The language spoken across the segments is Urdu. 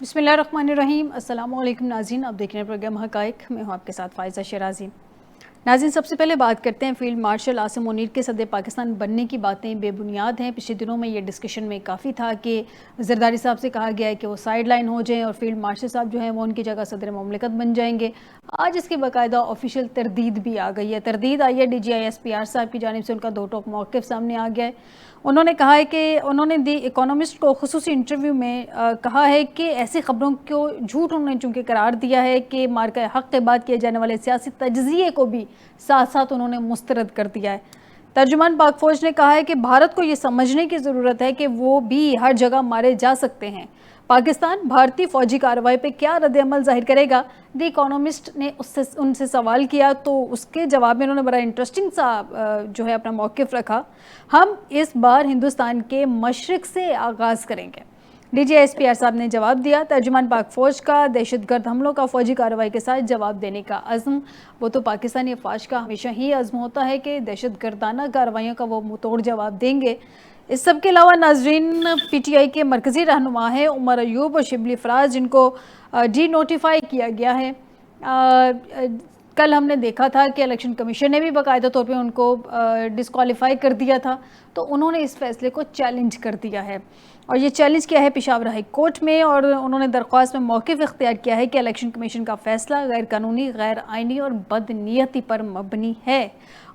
بسم اللہ الرحمن الرحیم۔ السلام علیکم ناظرین، آپ دیکھ رہے ہیں پروگرام حقائق، میں ہوں آپ کے ساتھ فائزہ شیرازی۔ ناظرین، سب سے پہلے بات کرتے ہیں فیلڈ مارشل عاصم منیر کے صدر پاکستان بننے کی باتیں بے بنیاد ہیں۔ پچھلے دنوں میں یہ ڈسکشن میں کافی تھا کہ زرداری صاحب سے کہا گیا ہے کہ وہ سائیڈ لائن ہو جائیں اور فیلڈ مارشل صاحب جو ہیں وہ ان کی جگہ صدر مملکت بن جائیں گے۔ آج اس کی باقاعدہ آفیشیل تردید بھی آ گئی ہے۔ تردید آئی ہے D G I S P R صاحب کی جانب سے، ان کا دو ٹوک موقف سامنے آ گیا ہے۔ انہوں نے کہا ہے کہ انہوں نے دی اکانومسٹ کو خصوصی انٹرویو میں کہا ہے کہ ایسی خبروں کو جھوٹ انہوں نے چونکہ قرار دیا ہے کہ مارکہ حق کے بعد کیے جانے والے سیاسی تجزیے کو بھی ساتھ ساتھ انہوں نے مسترد کر دیا ہے۔ ترجمان پاک فوج نے کہا ہے کہ بھارت کو یہ سمجھنے کی ضرورت ہے کہ وہ بھی ہر جگہ مارے جا سکتے ہیں۔ پاکستان بھارتی فوجی کارروائی پہ کیا رد عمل ظاہر کرے گا؟ دی اکانومسٹ نے ان سے سوال کیا تو اس کے جواب میں انہوں نے بڑا انٹرسٹنگ سا جو ہے اپنا موقف رکھا۔ ہم اس بار ہندوستان کے مشرق سے آغاز کریں گے، D G S P R صاحب نے جواب دیا۔ ترجمان پاک فوج کا دہشت گرد حملوں کا فوجی کارروائی کے ساتھ جواب دینے کا عزم، وہ تو پاکستانی افواج کا ہمیشہ ہی عزم ہوتا ہے کہ دہشت گردانہ کارروائیوں کا وہ منہ توڑ جواب دیں گے۔ اس سب کے علاوہ ناظرین، پی ٹی آئی کے مرکزی رہنما ہیں عمر ایوب اور شبلی فراز، جن کو ڈی نوٹیفائی کیا گیا ہے۔ کل ہم نے دیکھا تھا کہ الیکشن کمیشن نے بھی باقاعدہ طور پہ ان کو ڈسکوالیفائی کر دیا تھا، تو انہوں نے اس فیصلے کو چیلنج کر دیا ہے، اور یہ چیلنج کیا ہے پشاور ہائی کورٹ میں، اور انہوں نے درخواست میں موقف اختیار کیا ہے کہ الیکشن کمیشن کا فیصلہ غیر قانونی، غیر آئینی اور بد نیتی پر مبنی ہے۔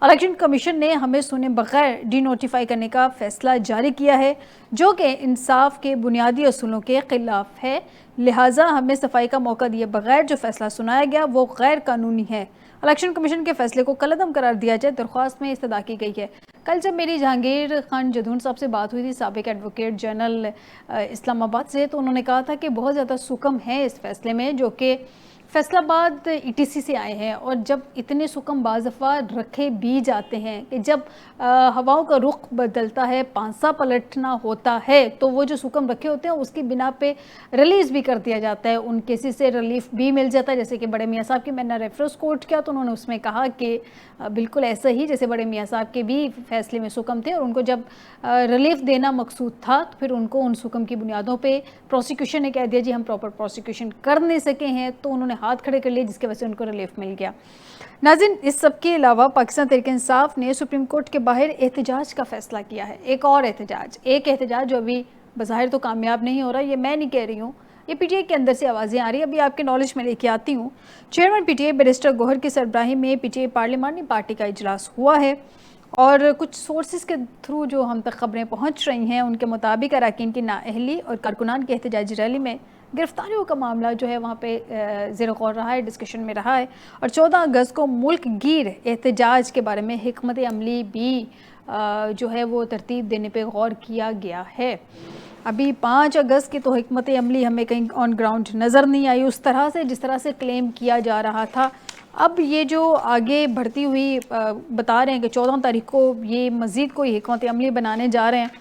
الیکشن کمیشن نے ہمیں سنے بغیر ڈی نوٹیفائی کرنے کا فیصلہ جاری کیا ہے، جو کہ انصاف کے بنیادی اصولوں کے خلاف ہے، لہٰذا ہمیں صفائی کا موقع دیے بغیر جو فیصلہ سنایا گیا وہ غیر قانونی ہے۔ الیکشن کمیشن کے فیصلے کو کالعدم قرار دیا جائے، درخواست میں استدعا کی گئی ہے۔ کل جب میری جہانگیر خان جدون صاحب سے بات ہوئی تھی، سابق ایڈوکیٹ جنرل اسلام آباد سے، تو انہوں نے کہا تھا کہ بہت زیادہ سکم ہے اس فیصلے میں، جو کہ فیصل آباد ای ٹی سی سے آئے ہیں، اور جب اتنے سکم بعض دفعہ رکھے بھی جاتے ہیں کہ جب ہواؤں کا رخ بدلتا ہے، پانسا پلٹنا ہوتا ہے، تو وہ جو سکم رکھے ہوتے ہیں اس کی بنا پہ ریلیز بھی کر دیا جاتا ہے، ان کیسز سے ریلیف بھی مل جاتا ہے۔ جیسے کہ بڑے میاں صاحب کی میں نے ریفرنس کوٹ کیا، تو انہوں نے اس میں کہا کہ بالکل ایسا ہی جیسے بڑے میاں صاحب کے بھی فیصلے میں سکم تھے، اور ان کو جب ریلیف دینا مقصود تھا تو پھر ان کو ان سکم کی بنیادوں پہ پروسیکیوشن نے کہہ دیا جی ہم پراپر پروسیکیوشن کر نہیں سکے ہیں، تو انہوں نے ہاتھ کھڑے کر لیے، جس کی وجہ سے ان کو ریلیف مل گیا۔ ناظرین، اس سب کے علاوہ پاکستان تحریک انصاف نے سپریم کورٹ کے باہر احتجاج کا فیصلہ کیا ہے۔ ایک اور احتجاج جو ابھی بظاہر تو کامیاب نہیں ہو رہا، یہ میں نہیں کہہ رہی ہوں، یہ پی ٹی آئی کے اندر سے آوازیں آ رہی ہیں، ابھی آپ کے نالج میں لے کے آتی ہوں۔ Chairman P T I barrister Gohar کی سربراہی میں پی ٹی آئی پارلیمانی پارٹی کا اجلاس ہوا ہے، اور کچھ سورسز کے تھرو جو ہم تک خبریں پہنچ رہی ہیں، ان کے مطابق اراکین کی نااہلی اور کارکنان کی احتجاجی ریلی میں گرفتاریوں کا معاملہ جو ہے وہاں پہ زیر غور رہا ہے، ڈسکشن میں رہا ہے، اور 14 اگست کو ملک گیر احتجاج کے بارے میں حکمت عملی بھی جو ہے وہ ترتیب دینے پہ غور کیا گیا ہے۔ ابھی 5 اگست کی تو حکمت عملی ہمیں کہیں آن گراؤنڈ نظر نہیں آئی اس طرح سے جس طرح سے کلیم کیا جا رہا تھا۔ اب یہ جو آگے بڑھتی ہوئی بتا رہے ہیں کہ 14 تاریخ کو یہ مزید کوئی حکمت عملی بنانے جا رہے ہیں،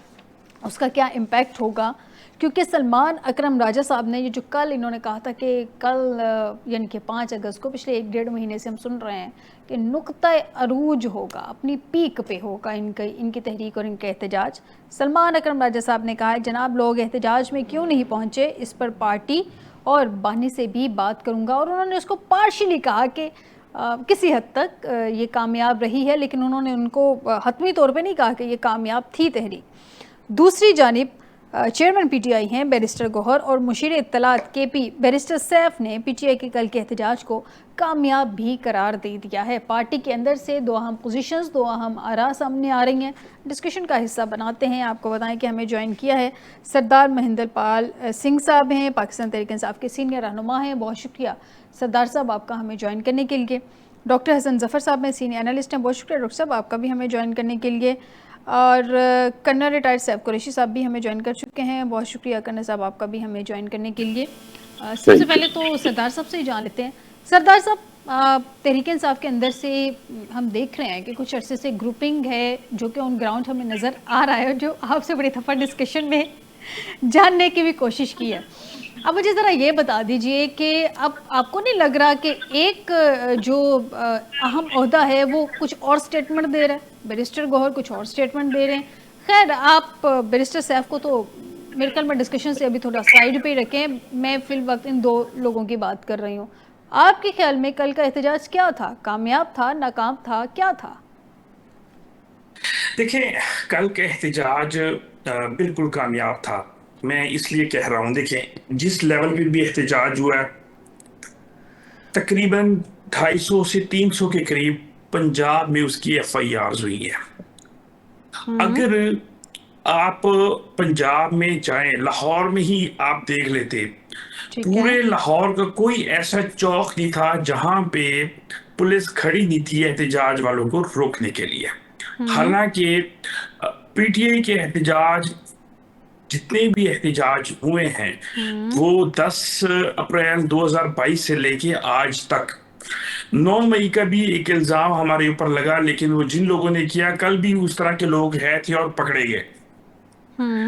اس کا کیا امپیکٹ ہوگا، کیونکہ سلمان اکرم راجہ صاحب نے یہ جو کل انہوں نے کہا تھا کہ کل یعنی کہ 5 اگست کو، پچھلے 1-1.5 مہینے سے ہم سن رہے ہیں کہ نقطہ عروج ہوگا، اپنی پیک پہ ہوگا ان کی تحریک اور ان کے احتجاج۔ سلمان اکرم راجہ صاحب نے کہا ہے جناب لوگ احتجاج میں کیوں نہیں پہنچے، اس پر پارٹی اور بانی سے بھی بات کروں گا، اور انہوں نے اس کو پارشلی کہا کہ کسی حد تک یہ کامیاب رہی ہے، لیکن انہوں نے ان کو حتمی طور پہ نہیں کہا کہ یہ کامیاب تھی تحریک۔ دوسری جانب چیئرمین پی ٹی آئی ہیں بیرسٹر گوہر اور مشیر اطلاعات کے پی بیرسٹر سیف نے پی ٹی آئی کے کل کے احتجاج کو کامیاب بھی قرار دے دیا ہے۔ پارٹی کے اندر سے 2 اہم پوزیشنز، 2 اہم آراء سامنے آ رہی ہیں، ڈسکشن کا حصہ بناتے ہیں۔ آپ کو بتائیں کہ ہمیں جوائن کیا ہے سردار مہندر پال سنگھ صاحب ہیں، پاکستان تحریک انصاف کے سینئر رہنما ہیں، بہت شکریہ سردار صاحب آپ کا ہمیں جوائن کرنے کے لیے۔ ڈاکٹر حسن ظفر صاحب میں سینئر انالسٹ ہیں، بہت شکریہ ڈاکٹر صاحب آپ کا بھی ہمیں جوائن کرنے کے لیے، اور کرنل ریٹائرڈ صاحب قریشی صاحب بھی ہمیں جوائن کر چکے ہیں، بہت شکریہ کرنل صاحب آپ کا بھی ہمیں جوائن کرنے کے لیے۔ سب سے پہلے تو سردار صاحب سے ہی جان لیتے ہیں۔ سردار صاحب، تحریک انصاف کے اندر سے ہم دیکھ رہے ہیں کہ کچھ عرصے سے گروپنگ ہے جو کہ آن گراؤنڈ ہمیں نظر آ رہا ہے، جو آپ سے بڑی دفعہ ڈسکشن میں جاننے کی بھی کوشش کی ہے۔ اب مجھے ذرا یہ بتا دیجئے کہ اب آپ کو نہیں لگ رہا کہ ایک جو اہم عہدہ ہے وہ کچھ اور سٹیٹمنٹ دے رہا ہے، بیرسٹر گوہر کچھ اور سٹیٹمنٹ دے رہے ہیں، خیر آپ بیرسٹر سیف کو تو میرے خیال میں ڈسکشن سے ابھی تھوڑا سائیڈ پہ رکھیں، میں فی الوقت ان دو لوگوں کی بات کر رہی ہوں. آپ کے خیال میں کل کا احتجاج کیا تھا؟ کامیاب تھا، ناکام تھا، کیا تھا؟ دیکھیں، کل کا احتجاج بالکل کامیاب تھا. میں اس لیے کہہ رہا ہوں، دیکھیں جس لیول پہ بھی احتجاج ہوا ہے، تقریباً 250 سے 300 کے قریب پنجاب میں اس کی ایف آئی آرز ہوئی ہے. اگر آپ پنجاب میں جائیں، لاہور میں ہی آپ دیکھ لیتے، ٹھیک ہے. پورے لاہور کا کوئی ایسا چوک نہیں تھا جہاں پہ پولیس کھڑی نہیں تھی احتجاج والوں کو روکنے کے لیے. حالانکہ پی ٹی آئی کے احتجاج، جتنے بھی احتجاج ہوئے ہیں، وہ 10 اپریل 2022 سے لے کے آج تک 9 مئی کا بھی ایک الزام ہمارے اوپر لگا، لیکن وہ جن لوگوں نے کیا، کل بھی اس طرح کے لوگ ہیں تھے اور پکڑے گئے.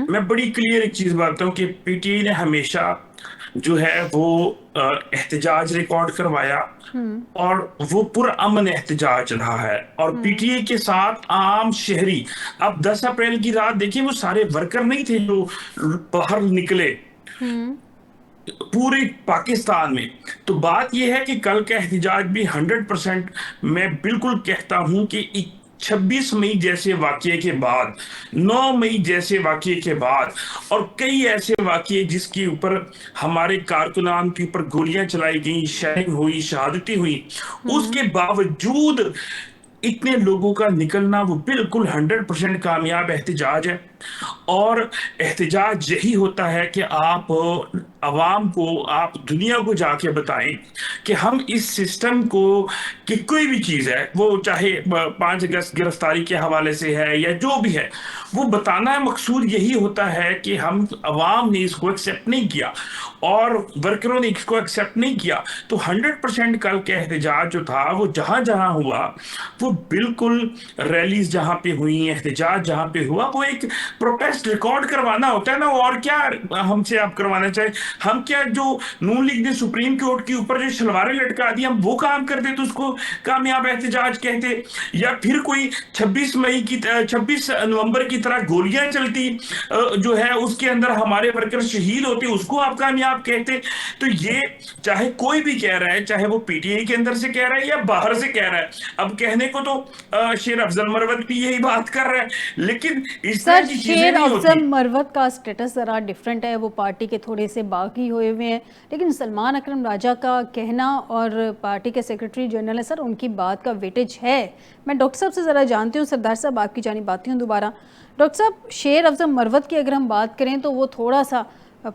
میں بڑی کلیئر ایک چیز بتاتا ہوں کہ پی ٹی آئی نے ہمیشہ جو ہے وہ احتجاج ریکارڈ کروایا، اور وہ پرامن احتجاج رہا ہے. اور پی ٹی آئی کے ساتھ عام شہری، اب 10 اپریل کی رات دیکھیں، وہ سارے ورکر نہیں تھے جو باہر نکلے پورے پاکستان میں. تو بات یہ ہے کہ کل کا احتجاج بھی 100% میں بالکل کہتا ہوں کہ 26 مئی جیسے واقعے کے بعد، 9 مئی جیسے واقعے کے بعد، اور کئی ایسے واقعے جس کے اوپر ہمارے کارکنان کے اوپر گولیاں چلائی گئیں، شیلنگ ہوئی، شہادتیں ہوئی، اس کے باوجود اتنے لوگوں کا نکلنا وہ بالکل 100% کامیاب احتجاج ہے. اور احتجاج یہی ہوتا ہے کہ آپ عوام کو، آپ دنیا کو جا کے بتائیں کہ ہم اس سسٹم کو، کہ کوئی بھی چیز ہے، وہ چاہے 5 اگست گرفتاری کے حوالے سے ہے یا جو بھی ہے، وہ بتانا مقصود یہی ہوتا ہے کہ ہم عوام نے اس کو ایکسیپٹ نہیں کیا اور ورکروں نے اس کو ایکسیپٹ نہیں کیا. تو 100% کل کے احتجاج جو تھا وہ جہاں جہاں ہوا، وہ بالکل ریلیز جہاں پہ ہوئی، احتجاج جہاں پہ ہوا، وہ ایک پروٹیسٹ ریکارڈ کروانا ہوتا ہے نا. اور کیا ہم سے آپ کروانا چاہیں؟ ہم کیا جو نون لیگ نے سپریم کورٹ کے اوپر جو شلواریں لٹکا دی، ہم وہ کام کرتے تو اس کو کامیاب احتجاج کہتے؟ یا پھر کوئی 26 نومبر کی طرح گولیاں چلتی جو ہے، اس کے اندر ہمارے ورکر شہید ہوتے، اس کو آپ کامیاب کہتے؟ تو یہ چاہے کوئی بھی کہہ رہا ہے، چاہے وہ پی ٹی آئی کے اندر سے کہہ رہا ہے یا باہر سے کہہ رہا ہے، اب کہنے کو تو شیر افضل مروت بھی یہی بات کر رہا ہے، لیکن اس سر، طرح کی چیزیں شیر نہیں افضل ہوتی. مروت کا سٹیٹس ذرا ڈیفرنٹ ہے، وہ پارٹی کے تھوڑے سے باغی ہوئے ہوئے ہیں، لیکن سلمان اکرم راجہ کا کہنا اور پارٹی کے سیکرٹری جنرل ہے، سر ان کی بات کا ویٹیج ہے. میں ڈاکٹر صاحب سے ذرا جانتی ہوں، سردار صاحب آپ کی جانب آتی ہوں دوبارہ. ڈاکٹر صاحب، شیر افضل مروت کی اگر ہم بات کریں تو وہ تھوڑا سا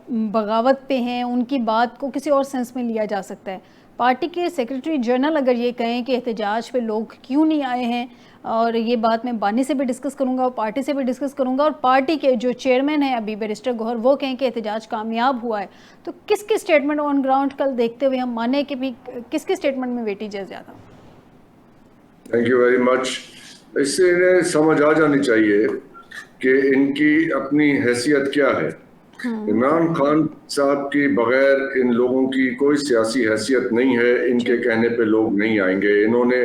بغاوت پہ ہیں، ان کی بات کو کسی اور سینس میں لیا جا سکتا ہے. پارٹی کے سیکرٹری جنرل اگر یہ کہیں کہ احتجاج پہ لوگ کیوں نہیں آئے ہیں، اور یہ بات میں بانی سے بھی ڈسکس کروں گا اور پارٹی سے بھی ڈسکس کروں گا، اور پارٹی کے جو چیئرمین ہیں ابھی بیرسٹر گوہر، وہ کہیں کہ احتجاج کامیاب ہوا ہے، تو کس کی سٹیٹمنٹ آن گراؤنڈ کل دیکھتے ہوئے ہم مانے کہ بھی کس کی سٹیٹمنٹ میں ویٹیج ہے زیادہ؟ Thank you very much. اس سے انہیں سمجھ آ جانی چاہیے کہ ان کی اپنی حیثیت کیا ہے. عمران خان صاحب کی بغیر ان لوگوں کی کوئی سیاسی حیثیت نہیں ہے. ان کے کہنے پہ لوگ نہیں آئیں گے. انہوں نے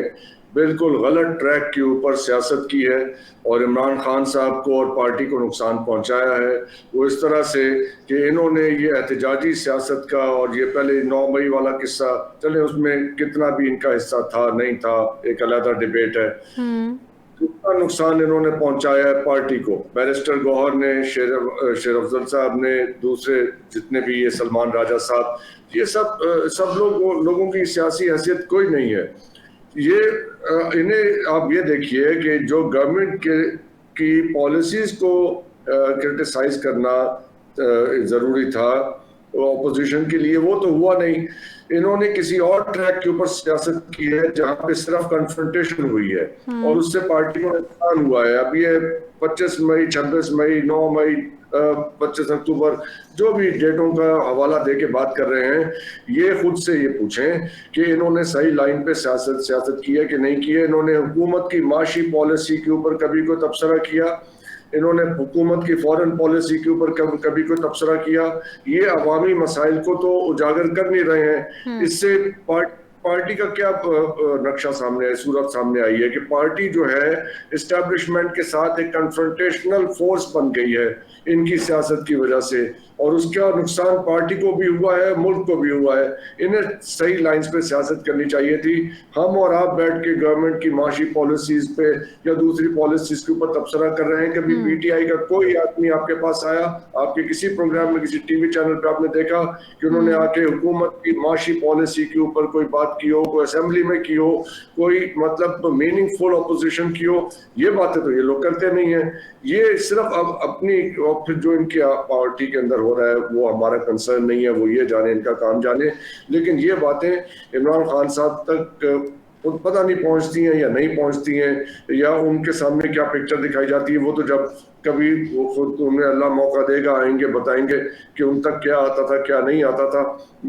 بالکل غلط ٹریک کے اوپر سیاست کی ہے اور عمران خان صاحب کو اور پارٹی کو نقصان پہنچایا ہے. وہ اس طرح سے کہ انہوں نے یہ احتجاجی سیاست کا، اور یہ پہلے 9 مئی والا قصہ چلے، اس میں کتنا بھی ان کا حصہ تھا نہیں تھا ایک علیحدہ ڈیبیٹ ہے، کتنا نقصان انہوں نے پہنچایا ہے پارٹی کو. بیرسٹر گوہر نے، شیر افضل صاحب نے، دوسرے جتنے بھی، یہ سلمان راجہ صاحب، یہ سب لوگوں کی سیاسی حیثیت کوئی نہیں ہے. یہ انہیں آپ یہ دیکھیے کہ جو گورنمنٹ کی پالیسیز کو کرٹیسائز کرنا ضروری تھا اپوزیشن کے لیے، وہ تو ہوا نہیں. انہوں نے کسی اور ٹریک کے اوپر سیاست کی ہے جہاں پہ صرف کنفرنٹیشن ہوئی ہے اور اس سے پارٹی کو نقصان ہوا ہے. اب یہ 25 مئی، 26 مئی، 9 مئی، 25 اکتوبر، جو بھی ڈیٹوں کا حوالہ دے کے بات کر رہے ہیں، یہ خود سے یہ پوچھیں کہ انہوں نے صحیح لائن پہ سیاست کی ہے کہ نہیں کی ہے. انہوں نے حکومت کی معاشی پالیسی کے اوپر کبھی کوئی تبصرہ کیا؟ انہوں نے حکومت کی فورن پالیسی کے اوپر کبھی کوئی تبصرہ کیا؟ یہ عوامی مسائل کو تو اجاگر کر نہیں رہے ہیں. اس سے پارٹی کا کیا نقشہ سامنے ہے، صورت سامنے آئی ہے کہ پارٹی جو ہے اسٹیبلشمنٹ کے ساتھ ایک کنفرنٹیشنل فورس بن گئی ہے ان کی سیاست کی وجہ سے، اور اس کا نقصان پارٹی کو بھی ہوا ہے، ملک کو بھی ہوا ہے. انہیں صحیح لائنز پہ سیاست کرنی چاہیے تھی. ہم اور آپ بیٹھ کے گورنمنٹ کی معاشی پالیسیز پہ یا دوسری پالیسیز کے اوپر تبصرہ کر رہے ہیں. کبھی پی ٹی آئی کا کوئی آدمی آپ کے پاس آیا، آپ کے کسی پروگرام میں کسی ٹی وی چینل پہ آپ نے دیکھا کہ انہوں نے آ کے حکومت کی معاشی پالیسی کے اوپر کوئی بات کی ہو، کوئی اسمبلی میں کی ہو، کوئی مطلب میننگ فل اپوزیشن کی ہو؟ یہ باتیں تو یہ لوگ کرتے نہیں ہیں. یہ صرف اب اپنی پھر جو ان کی پارٹی کے اندر ہو رہا ہے وہ ہمارا کنسرن نہیں ہے، وہ یہ جانے، ان کا کام جانے. لیکن یہ باتیں عمران خان صاحب تک پتہ نہیں پہنچتی ہیں یا نہیں پہنچتی ہیں، یا ان کے سامنے کیا پکچر دکھائی جاتی ہے وہ تو جب کبھی وہ خود انہیں اللہ موقع دے گا آئیں گے بتائیں گے کہ ان تک کیا آتا تھا کیا نہیں آتا تھا.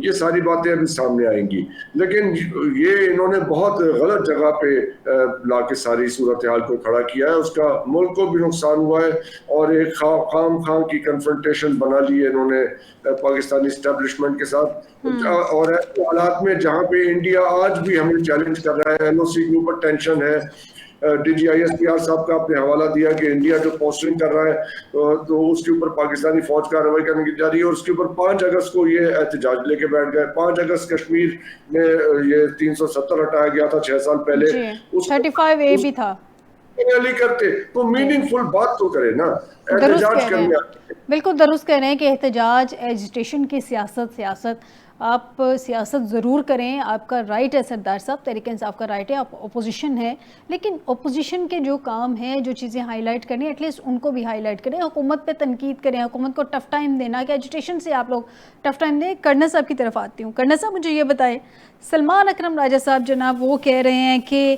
یہ ساری باتیں ابھی سامنے آئیں گی. لیکن یہ انہوں نے بہت غلط جگہ پہ لا کے ساری صورتحال کو کھڑا کیا ہے. اس کا ملک کو بھی نقصان ہوا ہے اور ایک خام کی کنفرنٹیشن بنا لی ہے انہوں نے پاکستانی اسٹیبلشمنٹ کے ساتھ. اور ایسے حالات میں جہاں پہ انڈیا آج بھی ہمیں چیلنج کر رہا ہے، LOC کے اوپر ٹینشن ہے. D G I S P R صاحب کا آپ نے حوالہ دیا کہ انڈیا جو پوسٹنگ کر رہا ہے تو اس کے اوپر پاکستانی فوج کارروائی کرنے کی جا رہی ہے، اور اس کے اوپر 5 اگست کو یہ احتجاج لے کے بیٹھ گئے. 5 اگست کشمیر میں یہ 370 ہٹایا گیا تھا 6 سال پہلے، 35A بھی تھا. کرتے تو میننگ فل بات تو کرے نا. احتجاج کرنے بالکل درست کہہ رہے ہیں کہ احتجاج، ایجیٹیشن کی سیاست آپ سیاست ضرور کریں، آپ کا رائٹ ہے سردار صاحب، تحریک انصاف کا رائٹ ہے، آپ اپوزیشن ہے، لیکن اپوزیشن کے جو کام ہیں، جو چیزیں ہائی لائٹ کرنی ایٹ لیسٹ ان کو بھی ہائی لائٹ کریں. حکومت پہ تنقید کریں، حکومت کو ٹف ٹائم دینا کہ ایجیٹیشن سے آپ لوگ ٹف ٹائم دیں. کرنا صاحب کی طرف آتی ہوں. کرنا صاحب مجھے یہ بتائیں، سلمان اکرم راجہ صاحب جناب وہ کہہ رہے ہیں کہ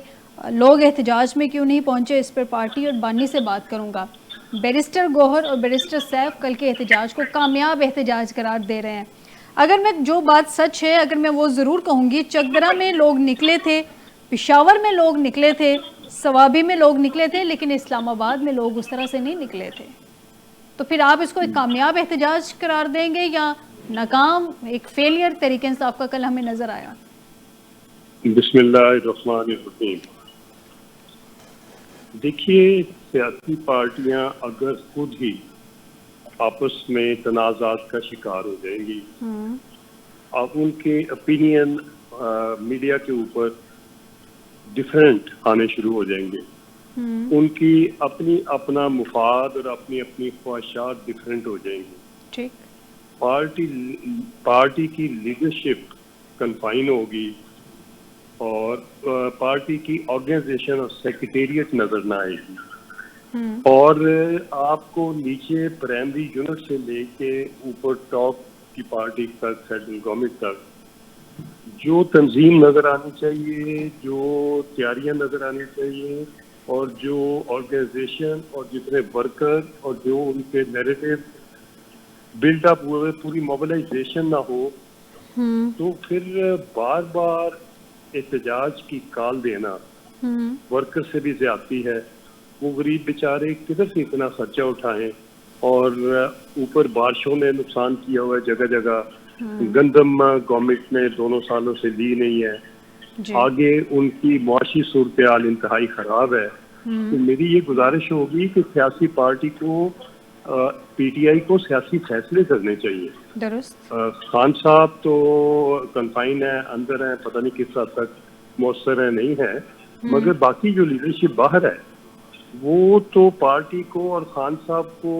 لوگ احتجاج میں کیوں نہیں پہنچے، اس پر پارٹی اور بانی سے بات کروں گا. بیرسٹر گوہر اور بیرسٹر سیف کل کے احتجاج کو کامیاب احتجاج قرار دے رہے ہیں. اگر میں جو بات سچ ہے اگر میں وہ ضرور کہوں گی، چکدرہ میں لوگ نکلے تھے، پشاور میں لوگ نکلے تھے، سوابی میں لوگ نکلے تھے، لیکن اسلام آباد میں لوگ اس طرح سے نہیں نکلے تھے. تو پھر آپ اس کو ایک کامیاب احتجاج قرار دیں گے یا ناکام، ایک فیلئر تحریک انصاف کا کل ہمیں نظر آیا؟ بسم اللہ الرحمن الرحیم. دیکھیے، سیاسی پارٹیاں اگر خود ہی آپس میں تنازعات کا شکار ہو جائیں گی، اب ان کے اپینین میڈیا کے اوپر ڈیفرنٹ آنے شروع ہو جائیں گے، ان کی اپنا مفاد اور اپنی خواہشات ڈیفرنٹ ہو جائیں گی. پارٹی کی لیڈرشپ کنفائن ہوگی اور پارٹی کی آرگنائزیشن اور سیکریٹریٹ نظر نہ آئے گی، اور آپ کو نیچے پرائمری یونٹ سے لے کے اوپر ٹاپ کی پارٹی تک، سینٹرل گورنمنٹ تک جو تنظیم نظر آنی چاہیے، جو تیاریاں نظر آنی چاہیے، اور جو آرگنائزیشن اور جتنے ورکر اور جو ان کے نیریٹو بلڈ اپ ہوئے پوری موبلائزیشن نہ ہو، تو پھر بار بار احتجاج کی کال دینا ورکر سے بھی زیادتی ہے. وہ غریب بیچارے کدھر سے اتنا خرچہ اٹھائیں، اور اوپر بارشوں نے نقصان کیا ہوا ہے جگہ جگہ. گندم گورنمنٹ نے 2 سالوں سے لی نہیں ہے. آگے ان کی معاشی صورتحال انتہائی خراب ہے. تو میری یہ گزارش ہوگی کہ سیاسی پارٹی کو، پی ٹی آئی کو سیاسی فیصلے کرنے چاہیے. درست. خان صاحب تو کنفائن ہے، اندر ہیں، پتہ نہیں کس حد تک مؤثر ہے نہیں ہے، مگر باقی جو لیڈرشپ باہر ہے وہ تو پارٹی کو اور خان صاحب کو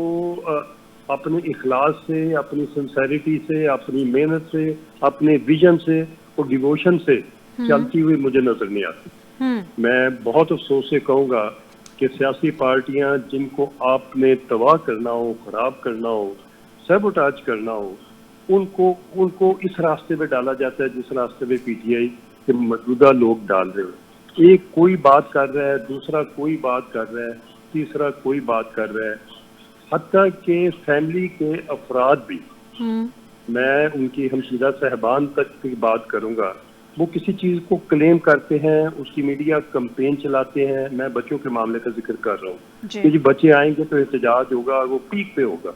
اپنے اخلاص سے، اپنی سنسیریٹی سے، اپنی محنت سے، اپنے ویژن سے اور ڈیووشن سے چلتی ہوئی مجھے نظر نہیں آتی. میں بہت افسوس سے کہوں گا کہ سیاسی پارٹیاں جن کو آپ نے تباہ کرنا ہو، خراب کرنا ہو، سیبوٹاج کرنا ہو، ان کو اس راستے پہ ڈالا جاتا ہے جس راستے پہ پی ٹی آئی کے موجودہ لوگ ڈال رہے ہیں. ایک کوئی بات کر رہا ہے، دوسرا کوئی بات کر رہا ہے، تیسرا کوئی بات کر رہا ہے، حتیٰ کہ فیملی کے افراد بھی، میں ان کی ہمشیرہ صاحبان تک کی بات کروں گا، وہ کسی چیز کو کلیم کرتے ہیں، اس کی میڈیا کمپین چلاتے ہیں. میں بچوں کے معاملے کا ذکر کر رہا ہوں کہ جی بچے آئیں گے تو احتجاج ہوگا، وہ پیک پہ ہوگا.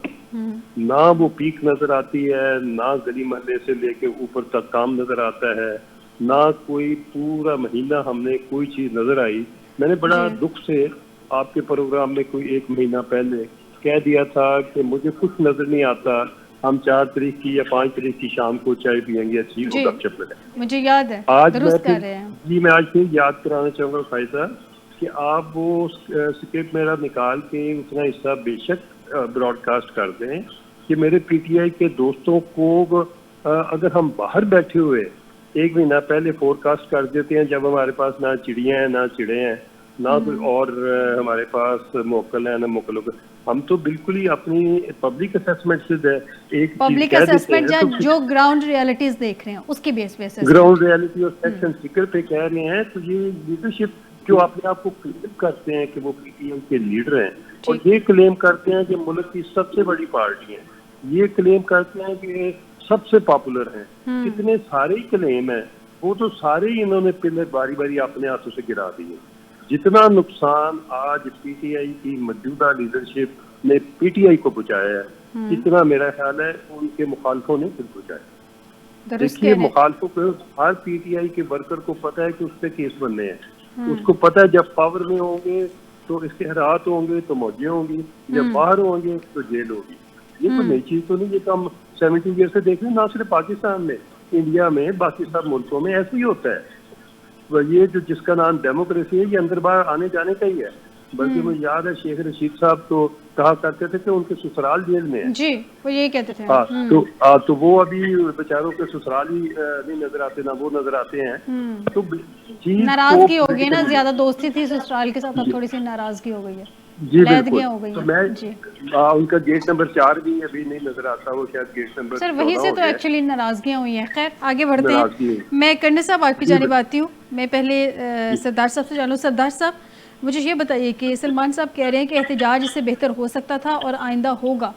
نہ وہ پیک نظر آتی ہے، نہ گلی محلے سے لے کے اوپر تک کام نظر آتا ہے، نہ کوئی پورا مہینہ ہم نے کوئی چیز نظر آئی. میں نے بڑا دکھ سے آپ کے پروگرام میں کوئی 1 مہینہ پہلے کہہ دیا تھا کہ مجھے کچھ نظر نہیں آتا, ہم 4 تاریخ کی یا 5 تاریخ کی شام کو چائے پیئیں گے اچھی گپ شپ میں. مجھے یاد ہے, آج درست کر رہے ہیں جی, میں آج پھر یاد کرانا چاہوں گا فائزہ کہ آپ وہ اسکرپٹ میرا نکال کے اتنا حصہ بے شک براڈ کاسٹ کر دیں کہ میرے پی ٹی آئی کے دوستوں کو اگر ہم باہر بیٹھے ہوئے 1 مہینہ پہلے فور کاسٹ کر دیتے ہیں, جب ہمارے پاس نہ چڑیاں ہیں نہ چڑے ہیں نہ کوئی اور ہمارے پاس موکل ہیں نہ موکلوں کے, ہم تو بالکل ہی اپنی پبلک اسیسمنٹ سے ایک پبلک اسیسمنٹ جو گراؤنڈ ریالٹیز دیکھ رہے ہیں اس کی بیس پہ گراؤنڈ ریالٹی اور فیکٹس اینڈ فگر پہ کہہ رہے ہیں. تو یہ لیڈرشپ جو اپنے آپ کو کلیم کرتے ہیں کہ وہ پی ٹی ایم کے لیڈر ہیں اور یہ کلیم کرتے ہیں کہ ملک کی سب سے بڑی پارٹی ہے, یہ کلیم کرتے ہیں کہ سب سے پاپولر ہیں, کتنے سارے ہی کلیم ہیں, وہ تو سارے ہی انہوں نے پلر باری باری اپنے ہاتھوں سے گرا دیے. جتنا نقصان آج پی ٹی آئی کی موجودہ لیڈرشپ نے پی ٹی آئی کو پہنچایا ہے, اتنا میرا خیال ہے ان کے مخالفوں نے پھر پہنچایا. دیکھیے مخالفوں کو, ہر پی ٹی آئی کے ورکر کو پتا ہے کہ اس پہ کیس بننے ہیں, اس کو پتا ہے جب پاور میں ہوں گے تو اشتہارات ہوں گے تو موجیں ہوں گی, جب باہر ہوں گے تو جیل ہوگی. یہ کوئی نئی چیز تو نہیں, یہ تو ہم 70 ایئر سے دیکھ رہے ہیں, نہ صرف پاکستان میں, انڈیا میں, باقی سب ملکوں میں ایسے ہی ہوتا ہے. یہ جو جس کا نام ڈیموکریسی ہے یہ اندر باہر آنے جانے کا ہی ہے. بلکہ مجھے یاد ہے شیخ رشید صاحب تو کہا کرتے تھے کہ ان کے سسرال جیل میں ہے. جی, وہ یہی کہتے تھے. تو وہ ابھی بیچاروں کے سسرال ہی نہیں نظر آتے, نہ وہ نظر آتے ہیں. تو ناراضگی ہو گئی نا, زیادہ دوستی تھی سسرال کے ساتھ, اب تھوڑی سی ناراضگی ہو گئی ہے. جی بالکل. تو میں ان کا گیٹ نمبر 4 بھی ابھی نہیں نظر آتا, وہ شاید گیٹ نمبر سر وہیں سے تو ایکچولی ناراضگیاں ہوئی ہیں. خیر آگے بڑھتے ہیں. میں کرنے صاحب آپ کی جانب آتی ہوں. میں پہلے سردار صاحب سے جانوں. سردار صاحب مجھے یہ بتائیے کہ سلمان صاحب کہہ رہے ہیں کہ احتجاج اس سے بہتر ہو سکتا تھا اور آئندہ ہوگا.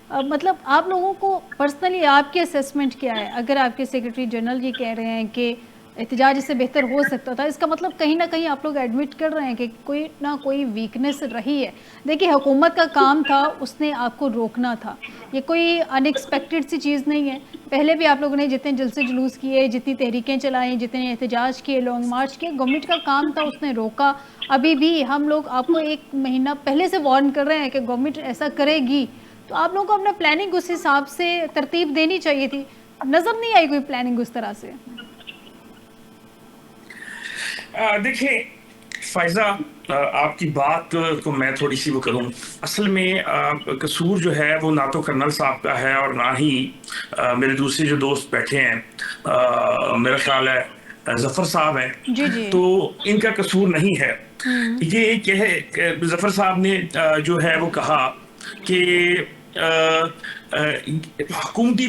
مطلب آپ لوگوں کو پرسنلی آپ کی اسیسمنٹ کیا ہے؟ اگر آپ کے سیکرٹری جنرل یہ کہہ رہے ہیں کہ احتجاج اس سے بہتر ہو سکتا تھا, اس کا مطلب کہیں نہ کہیں آپ لوگ ایڈمٹ کر رہے ہیں کہ کوئی نہ کوئی ویکنس رہی ہے. دیکھیے حکومت کا کام تھا, اس نے آپ کو روکنا تھا, یہ کوئی ان ایکسپیکٹڈ سی چیز نہیں ہے. پہلے بھی آپ لوگوں نے جتنے جلسے جلوس کیے, جتنی تحریکیں چلائیں, جتنے احتجاج کیے, لانگ مارچ کیے, گورنمنٹ کا کام تھا, اس نے روکا. ابھی بھی ہم لوگ آپ کو 1 مہینہ پہلے سے وارن کر رہے ہیں کہ گورنمنٹ ایسا کرے گی, تو آپ لوگوں کو اپنا پلاننگ اس حساب سے ترتیب دینی چاہیے تھی. نظر نہیں آئی کوئی پلاننگ اس طرح سے. دیکھیں فائزہ, آپ کی بات کو میں تھوڑی سی وہ کروں. اصل میں قصور جو ہے وہ نہ تو کرنل صاحب کا ہے اور نہ ہی میرے دوسرے جو دوست بیٹھے ہیں, میرا خیال ہے ظفر صاحب ہیں, تو ان کا قصور نہیں ہے. یہ کہ ظفر صاحب نے جو ہے وہ کہا کہ حکومتی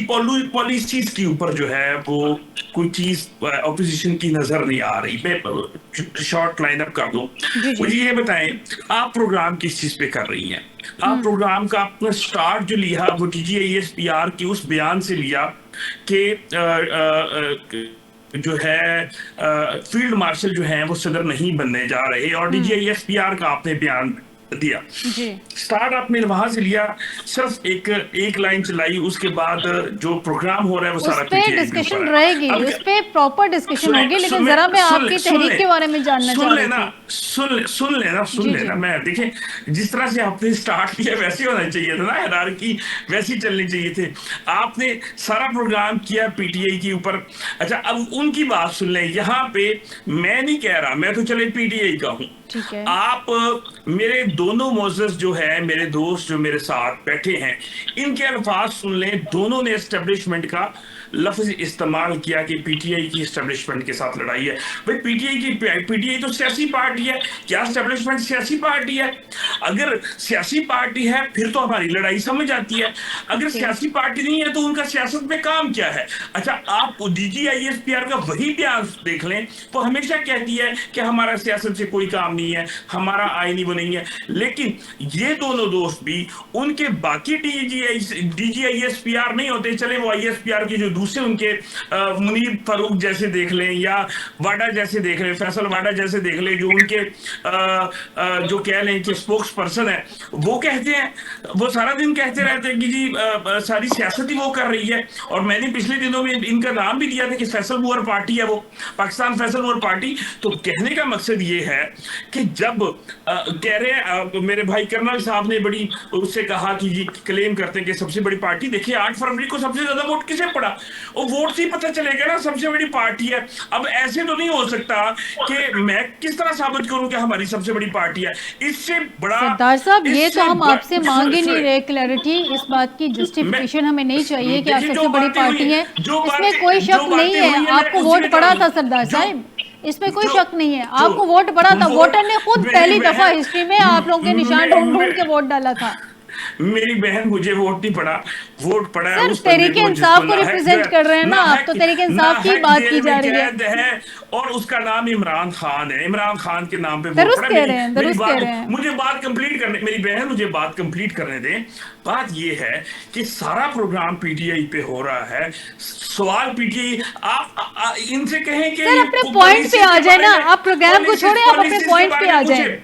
پالیسیز کے اوپر جو ہے وہ کوئی چیز اپوزیشن کی نظر نہیں آ رہی. میں شارٹ لائن اپ کر دوں. مجھے یہ بتائیں آپ پروگرام کس چیز پہ کر رہی ہیں؟ آپ پروگرام کا اپنا سٹارٹ جو لیا وہ DGISPR کے اس بیان سے لیا کہ جو ہے فیلڈ مارشل جو ہیں وہ صدر نہیں بننے جا رہے, اور DGISPR کا آپ نے بیان دیا. سٹارٹ آپ نے وہاں سے لیا, صرف ایک لائن چلائی, اس کے بعد جو پروگرام ہو رہا ہے وہ سارا اس پہ ڈسکشن رہے گی, اس پہ پراپر ڈسکشن ہوگی. لیکن ذرا میں آپ کی تحریک کے بارے میں جاننا چاہ رہی تھی. سن لینا. میں دیکھیں جس طرح سے آپ نے سٹارٹ کیا ویسے ہونا چاہیے تھا نا, ہیرارکی ویسی چلنی چاہیے تھے. آپ نے سارا پروگرام کیا PTI کے اوپر. اچھا اب ان کی بات سن لیں. یہاں پہ میں نہیں کہہ رہا, میں تو چلے PTI کا ہوں. آپ میرے دونوں معزز جو ہے, میرے دوست جو میرے ساتھ بیٹھے ہیں, ان کے الفاظ سن لیں. دونوں نے اسٹیبلشمنٹ کا لفظ استعمال کیا کہ PTI کی اسٹیبلشمنٹ کے ساتھ لڑائی ہے. بھائی PTI تو سیاسی پارٹی ہے. کیا اسٹیبلشمنٹ سیاسی پارٹی ہے؟ اگر سیاسی پارٹی ہے پھر تو ہماری لڑائی سمجھ آتی ہے. اگر سیاسی پارٹی نہیں ہے تو ان کا سیاست میں کام کیا ہے؟ اچھا آپ DGISPR کا وہی بیان دیکھ لیں, وہ ہمیشہ کہتی ہے کہ ہمارا سیاست سے کوئی کام نہیں نہیں ہے, ہمارا آئین ہی وہ نہیں ہے. لیکن یہ دونوں دوست بھی ان کے باقی D G I S P R نہیں ہوتے. چلے وہ آئی ایس پی آر کے جو دوسرے ان کے منیر فاروق جیسے دیکھ لیں, یا واڈا جیسے دیکھ لیں, فیصل واڈا جیسے دیکھ لیں, جو ان کے جو کہہ لیں کہ سپوکس پرسن ہے, وہ کہتے ہیں, وہ سارا دن کہتے رہتے ہیں کہ جی ساری سیاست ہی وہ کر رہی ہے. اور میں نے پچھلے دنوں میں ان کا نام بھی دیا تھا کہ فیصل بور پارٹی ہے, وہ پاکستان فیصل بور پارٹی. تو کہنے کا مقصد یہ ہے کہ جب کہہ رہے ہیں میرے بھائی کرنل صاحب نے بڑی اس سے کہا کہ جی کلیم کرتے ہیں کہ سب سے بڑی پارٹی, دیکھیے 8 فروری کو سب سے زیادہ ووٹ کسے پڑا, وہ ووٹ سے ہی پتہ چلے گا نا سب سے بڑی پارٹی ہے. اب ایسے تو نہیں ہو سکتا کہ میں کس طرح ثابت کروں کہ ہماری سب سے بڑی پارٹی ہے. اس سے بڑا سردار صاحب یہ تو ہم آپ سے مانگ ہی نہیں رہے کلیئرٹی, اس بات کی جسٹیفیکیشن ہمیں نہیں چاہیے کہ آپ سب سے بڑی پارٹی ہے, اس میں کوئی شک نہیں ہے. آپ کو ووٹ پڑا تھا سردار صاحب, اس میں کوئی شک نہیں ہے, آپ کو ووٹ پڑا تھا. ووٹر نے خود پہلی دفعہ ہسٹری میں آپ لوگوں کے نشان ڈھونڈ ڈھونڈ کے ووٹ ڈالا تھا. میری بہن مجھے ووٹ نہیں پڑا, ووٹ پڑا ہے سر تحریک انصاف کو ریپرزینٹ کر رہے ہیں نا آپ, تو تحریک انصاف کی بات کی جا رہی ہے. اور اس کا نام عمران خان ہے, عمران خان کے نام پہ درست کہہ رہے ہیں, درست کہہ رہے ہیں. مجھے بات کمپلیٹ کرنے, میری بہن مجھے بات کمپلیٹ کرنے دیں. بات یہ ہے کہ سارا پروگرام پی ٹی آئی پہ ہو رہا ہے, سوال پی ٹی آئی, آپ ان سے کہیں کہ سر اپنے پوائنٹ پہ آ جائیں نا, آپ پروگرام کو چھوڑیں, آپ اپنے پوائنٹ پہ آ جائیں.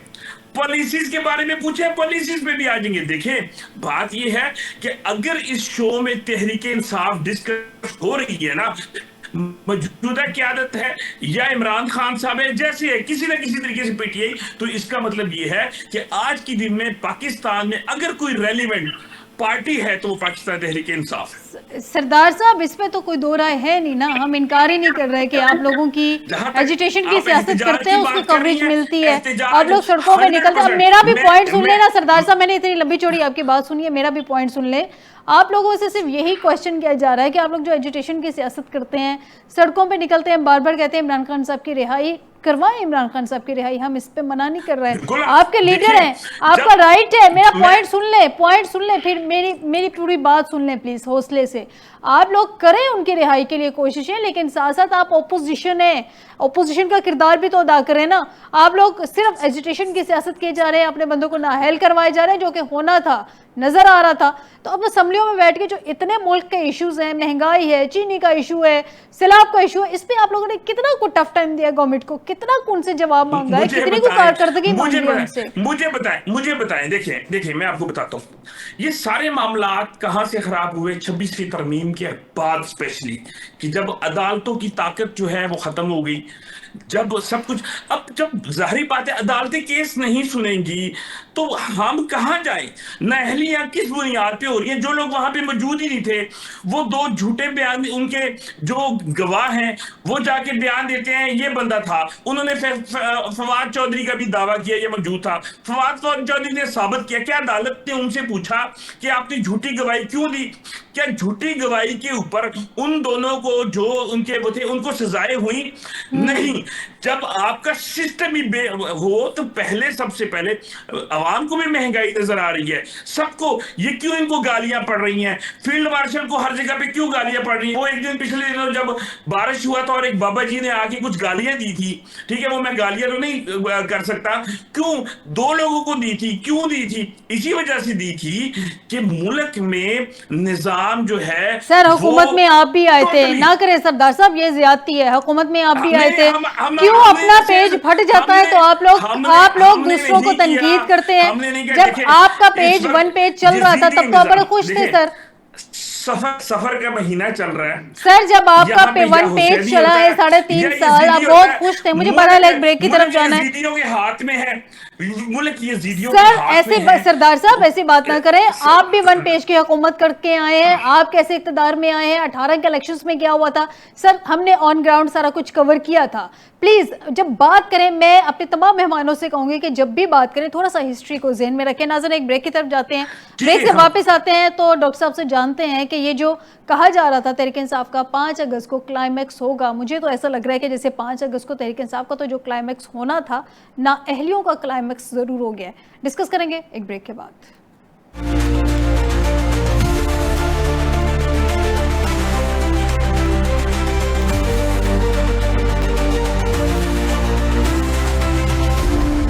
پالیسیز کے بارے میں پوچھیں, پالیسیز پہ بھی آ جائیں گے. دیکھیں بات یہ ہے کہ اگر اس شو میں تحریک انصاف ڈسکس ہو رہی ہے نا, موجودہ قیادت ہے یا عمران خان صاحب ہے, جیسے ہے کسی نہ کسی طریقے سے پی ٹی آئی, تو اس کا مطلب یہ ہے کہ آج کے دن میں پاکستان میں اگر کوئی ریلیونٹ پارٹی ہے تو وہ پاکستان تحریک انصاف ہے. سردار صاحب اس پہ تو کوئی دو رائے ہے نہیں نا, ہم انکار ہی نہیں کر رہے کہ آپ لوگوں کی ایجیٹیشن کی سیاست کرتے ہیں, اس کی کوریج ملتی ہے, آپ لوگ سڑکوں پہ نکلتے ہیں. اب میرا بھی پوائنٹ سن لینا سردار صاحب, میں نے اتنی لمبی چوڑی آپ کی بات سنی ہے, میرا بھی پوائنٹ سن لیں. آپ لوگوں سے صرف یہی کوشچن کیا جا رہا ہے کہ آپ لوگ جو ایجیٹیشن کی سیاست کرتے ہیں, سڑکوں پہ نکلتے ہیں, بار بار کہتے ہیں عمران خان صاحب کی رہائی کروائیں, عمران خان صاحب کی رہائی, ہم اس پہ منع نہیں کر رہے ہیں, آپ کے لیڈر ہیں, آپ کا رائٹ ہے. میرا پوائنٹ سن لیں, پوائنٹ سن لیں, پھر میری پوری بات سن لیں پلیز حوصلے سے. آپ لوگ کریں ان کی رہائی کے لیے کوششیں, لیکن ساتھ ساتھ آپ اپوزیشن ہیں, اپوزیشن کا کردار بھی تو ادا کریں نا. آپ لوگ صرف ایجیٹیشن کی سیاست کیے جا رہے ہیں, اپنے بندوں کو نااہل کروائے جا رہے ہیں, جو کہ ہونا تھا, نظر آ رہا تھا. تو اب اسمبلیوں میں بیٹھ کے جو اتنے ملک کے ایشوز ہیں, مہنگائی ہے, چینی کا ایشو ہے, سیلاب کا ایشو ہے, اس پہ آپ لوگوں نے کتنا کو ٹف ٹائم دیا گورنمنٹ کو, کتنا ان سے جواب مانگا ہے, کتنی کو کارکردگی مانگی ہے ان سے. مجھے بتائیں, دیکھیں میں آپ کو بتاتا ہوں, یہ سارے معاملات کہاں سے خراب ہوئے 26ویں ترمیم کے بعد, اسپیشلی کہ جب عدالتوں کی طاقت جو ہے وہ ختم ہو گئی, جب سب کچھ, اب جب ظاہری بات ہے عدالتیں کیس نہیں سنیں گی تو ہم کہاں جائیں, نااہلیاں کس بنیاد پہ ہو رہی ہیں. جو لوگ وہاں پہ موجود ہی نہیں تھے, وہ 2 جھوٹے بیان, ان کے جو گواہ ہیں وہ جا کے بیان دیتے ہیں یہ بندہ تھا, انہوں نے فواد چودھری کا بھی دعویٰ کیا یہ موجود تھا, فواد چودھری نے ثابت کیا. کیا عدالت نے ان سے پوچھا کہ آپ نے جھوٹی گواہی کیوں دی؟ کیا جھوٹی گواہی کے اوپر ان دونوں کو جو ان کے وہ تھے ان کو سزائیں ہوئی؟ نہیں. جب آپ کا سسٹم ہی بے ہو تو پہلے, سب سے پہلے عوام کو بھی مہنگائی نظر آ رہی ہے, سب کو, یہ کیوں ان کو گالیاں پڑ رہی ہیں, فیلڈ مارشل کو ہر جگہ پہ کیوں گالیاں پڑ رہی ہیں. وہ ایک دن پچھلے دنوں جب بارش ہوا تھا اور ایک بابا جی نے آ کے کچھ گالیاں دی تھی, ٹھیک ہے, وہ میں گالیاں تو نہیں کر سکتا, کیوں 2 لوگوں کو دی تھی, کیوں دی تھی؟ اسی وجہ سے دی تھی کہ ملک میں نظام جو ہے, سر حکومت میں آپ بھی آئے تھے, نہ کریں سردار صاحب, یہ زیادتی ہے, حکومت میں آپ بھی آئے تھے, کیوں اپنا پیج پھٹ جاتا ہے تو آپ لوگ دوسروں کو تنقید کرتے ہیں. جب آپ کا پیج 1 پیج چل رہا تھا تب تو آپ بڑے خوش تھے سر. سفر کا مہینہ چل رہا ہے سر, جب آپ کا 1 پیج چلا ہے 3.5 سال, آپ بہت خوش تھے. مجھے پتا ہے ایک بریک کی طرف جانا ہے. زیدیوں کے ہاتھ میں ہے ملک, یہ زیدیوں سر ایسے سردار صاحب ایسی بات نہ کریں, آپ بھی 1 پیج کی حکومت کر کے آئے ہیں, آپ کیسے اقتدار میں آئے ہیں, 18 کے الیکشنز میں کیا ہوا تھا سر, ہم نے آن گراؤنڈ سارا کچھ کور کیا تھا. پلیز جب بات کریں, میں اپنے تمام مہمانوں سے کہوں گی کہ جب بھی بات کریں تھوڑا سا ہسٹری کو ذہن میں رکھیں. ناظرین ایک بریک کی طرف جاتے ہیں, بریک سے واپس آتے ہیں تو ڈاکٹر صاحب سے جانتے ہیں کہ یہ جو کہا جا رہا تھا تحریک انصاف کا 5 اگست کو کلائمیکس ہوگا, مجھے تو ایسا لگ رہا ہے کہ جیسے 5 اگست کو تحریک انصاف کا تو جو کلائمیکس ہونا تھا, نااہلیوں کا کلائمیکس ضرور ہو گیا ہے. ڈسکس کریں گے ایک بریک کے بعد.